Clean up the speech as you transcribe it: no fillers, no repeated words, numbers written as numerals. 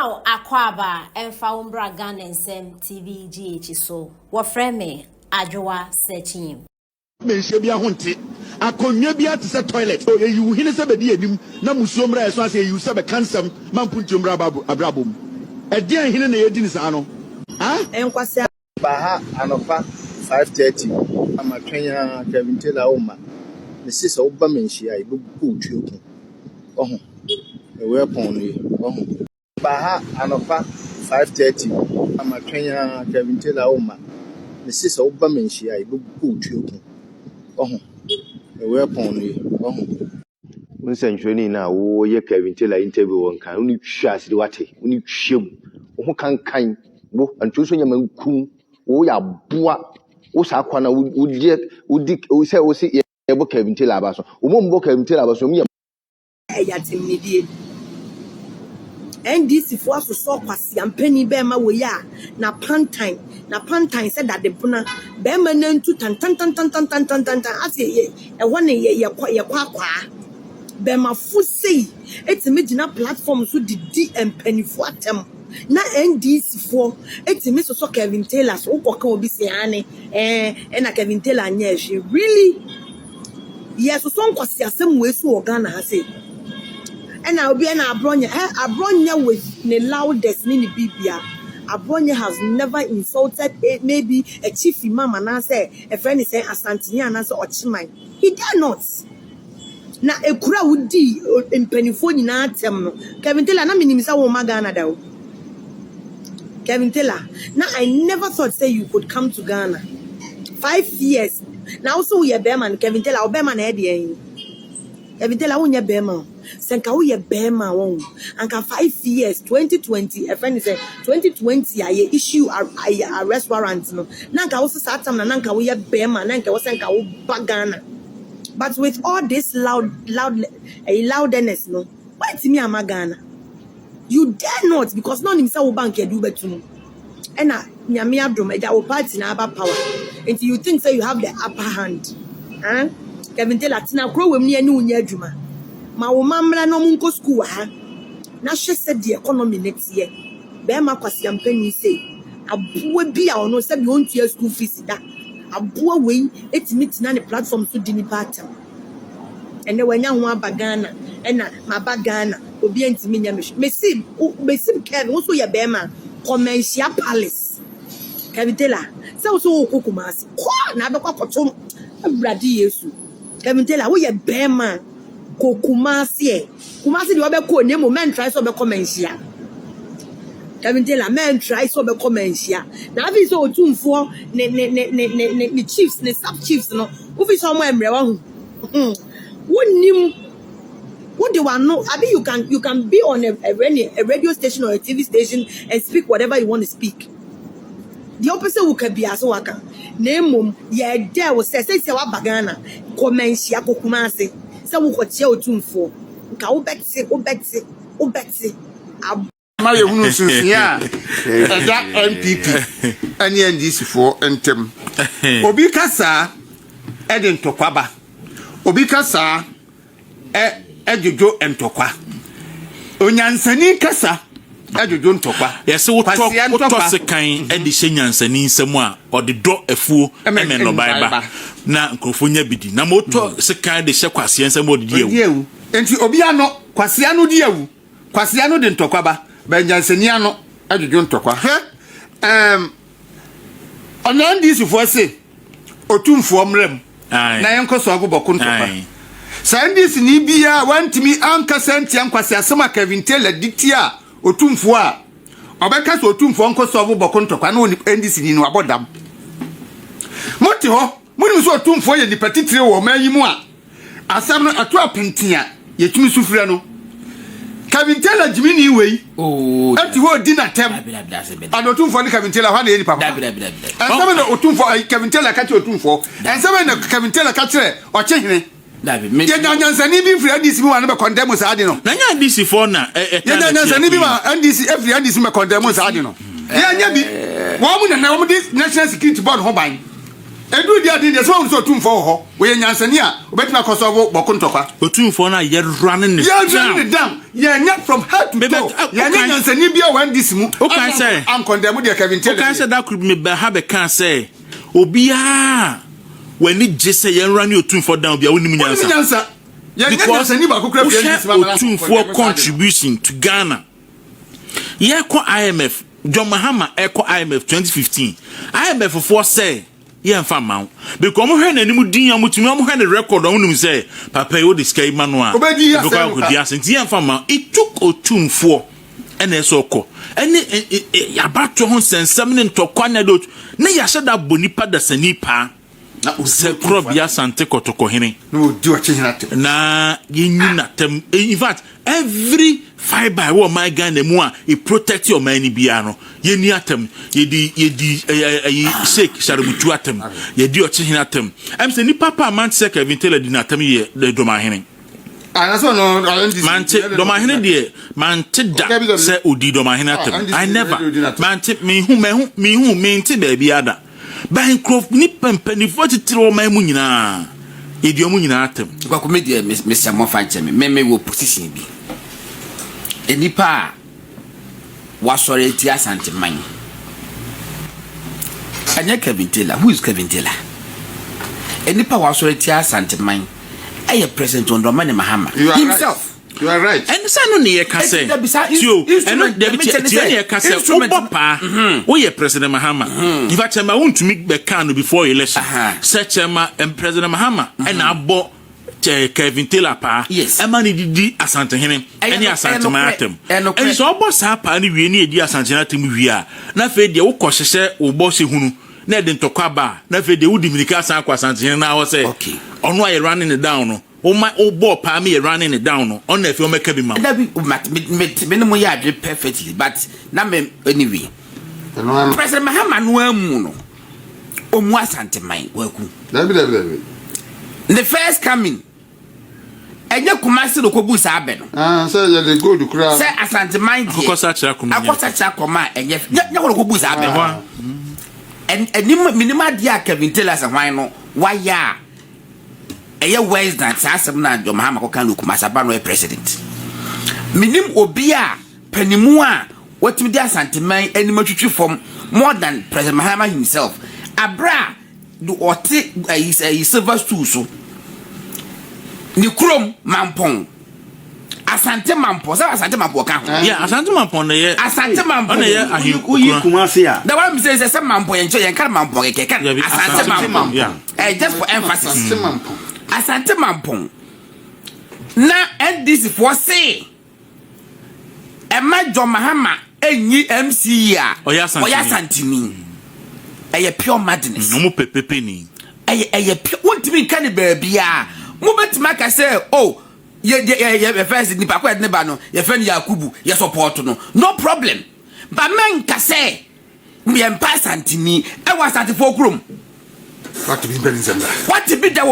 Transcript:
Now, Akwaba and Faumbra Gun and Sam TV GH so. What friend me, Adjoa searching. Menshebia Hunti, a conybia to set toilet. Oh, you hint a bedim, Namusumra as I say you sub a cancer, Mampuntum Abrabum. A dear hin and Edin's anno. Ah, and Quasa Baha Anofa 5:30. I'm a trainer, Kevin Taylor Oma. Mrs. Obamenshi, I look good children. Oh, a weapon. Oh, Baha Anofa 5:30. I'm a trainer, Kevin Taylor Oma. Mrs. Obamenshi, I look good children. Oh, a weapon. Oh, when Century now, oh, ye Kevin Taylor interview one can only shas the water, only shim, who can kind, and choosing your man coon, oh, ya boa, oh, Sakwana would dick, oh, say, oh, see, a book Kevin Taylor Basso, who won't book Kevin Taylor Basso, me. And this if was so quasi and penny bema we ya na pantine said that the puna bema nen to tan as ye one ye kwa bema fu say it's a major platform so the D and penny for them na NDC for it's a Miss so Kevin Taylor so can be say and a Kevin Taylor she really yes so quasi asem we so Ghana say. And I'll be an Abronya with the loudest mini Bibia. Abronya has never insulted maybe a chief imam and I say a friend is saying Asantinian or Chimay. He dare not. Now a crowd would be in Pennyphone Kevin Taylor, I mean, Mr. Magana. Kevin Taylor. Now I never thought say you could come to Ghana. 5 years. Now so we are Bearman, Kevin Taylor, Bearman Eddie. Kevin Taylor, we are Bearman. Senka we bema won anka 5 years 2020 a friend say 2020 I issue a restaurant no nanka wo satam na nanka we bema nanka wo senka wo bagana but with all this loudness no why timi amagana you dare not because none himself wo bank do betum and nyame adom eja wo party na aba power until you think say you have the upper hand Kevin Taylor tina kro wem ne ani unya adwuma ma wo mamra no munko school ha na hwe said the economy next year be ma kwasi ampani say aboa bi a ono say bi ontua school fees da aboa wei etimi tina ne platform so di ni pattern ene wanya ho abagana ena mabagana obi antimi nya mesi Kevin wo so ye be ma commercial palace Kevin Taylor say so kokumasi ko na be kwakoto abrade yesu Kevin Taylor wo ye be ma Kumasi the other co name men try so be commencia. Kevin Taylor men try so be commencia. Now if so too for the chiefs, the sub chiefs no. If somewhere what do you want know? I mean you can be on a radio station or a TV station and speak whatever you want to speak. The opposite will be as waka. Name yeah there was say wa bagana commencia Kumasi. So we got you for obeti my yeah that MPP and NDC for entem obi kasa eden tokwaba obi kasa ejojo entokwa onyansani kasa ejojo ntokwa yesi wo to sekan edi nyansani nsem a ode do afuo emeno baiba na nkrofonya bidi na moto sekan de hye kwase nsem ode diewu enti obi ano kwase ano diewu kwase ano de ntokwa ba nyansani ano ejojo ntokwa onan disi fo se otumfo mrem na yenkoso agoboko ntokwa sandisi ni bia wantimi anka santia kwase asema Kevin Taylor ditia otumfo a obeka so otumfo nkoso agoboko ntokwa na ndisi ni no abodam moti ho muni so otumfo ye dipatitire wo mayimu a asam no ato apentia ye tumi sufura no Kevin Taylor jimini wei ati wo dina tem anotumfo ni Kevin Taylor ha na ye papa asam no otumfo Kevin Taylor ka che otumfo asam no Kevin Taylor ka che o chehene ye nyansani bi free ndisi wa na be condemn sa ade no na nya ndisi for na ye nyansani bi wa ndisi every ndisi me condemn sa ade no ye nya bi wo mu na wo mu national security board ho ban Edu dia din de so so otumfo ho. We nyansani a obetima koso boko ntokwa. Otumfo na ye running the dam. Ye nya from head to toe. Ye nyansani bia wan this mu. O kan say am condemn de Kevin Taylor. O kan say that could me be have can say obia when ni jese ye running otumfo down bia woni nyansa. Because otumfo contribution to Ghana. Ye ko IMF John Mahama echo IMF 2015. IMF for say ye mfa mawo because mo hwe na nimu din amutumi mo hwe na record on num say papa you dey sky manual because go dia senti ye mfa mawo it took otumfo ene eso ko ene yabato ho sensam ne ntokwa na do na ya sheda bonipa da sanipa na usekro bia sante kotoko hene no di ochihina tem na yenyina tem in fact every fiber wo my Ghana mu a it protect your money bia no yeni atem yedi shake sharabutu atem yedi ochihina tem am se ni papa man se Kevin Taylor di na atem ye de doma hene ana so no mante doma hene de mante da se odi doma hene atem I never mante me hu mante ba bia da Bancroft ni pempani fotitiro mai mu nyina yedi omu nyina atem kwa komedi Mr. Mofanche me wo position bi enipa wasore ti Asante man anya Kevin Taylor. Who is Kevin Taylor? Enipa wasore ti Asante man eye President Ndomani Mahama himself. You are right. And sanu ne ye ka say tio eno de bi tio ne ye ka say obopa wo ye President Mahama in fact ma wontumi be kan no before election search ma President Mahama and abo Kevin Taylor pa ema ni didi Asante hene eni Asante matem and so obo sa pa ni wie ni edi Asante matem wie a na fe de wo kohhehye wo bo se hunu na de ntokwa ba na fe de wo dimirika san kwa Asante hene na wo say ono aye running it down no o my old boy pa me running it down on if you make a be man that be minimum ya perfectly but na me anyway President Mahama no amu no o mu Asante man waku the first coming enye Kumasi no kobu sa abe no say you dey go to crowd say Asante man akosa cha koma enye nya ko kobu sa abe en minimum dia Kevin Taylor sa hwan no waya eye wise that asem na John Mahama ko kan Kumasi ba no president minim obi a panimu a watimi dia Asante man anima twitwi form more than President Mahama himself abra do ote silver stool so ni krom mampon Asante mampon sa Asante mampon ka ho yeah Asante mampon na ye Asante mampon na ye ahiku Kumasi a the one say say mampon ye ncho ye kan mampon ke kan Asante mampon just for emphasis Asante mampon na NDC for say John Mahama enyi MC a oya Asante ni eye pure madness no mo pepepe ni eye pure wontimi kan ba bia mo betima ka say oh ye first ni pa kwa ne ba no ye fan Yakubu ye support no problem but men ka say me empa Asante ni e wa Asante for krom what be be that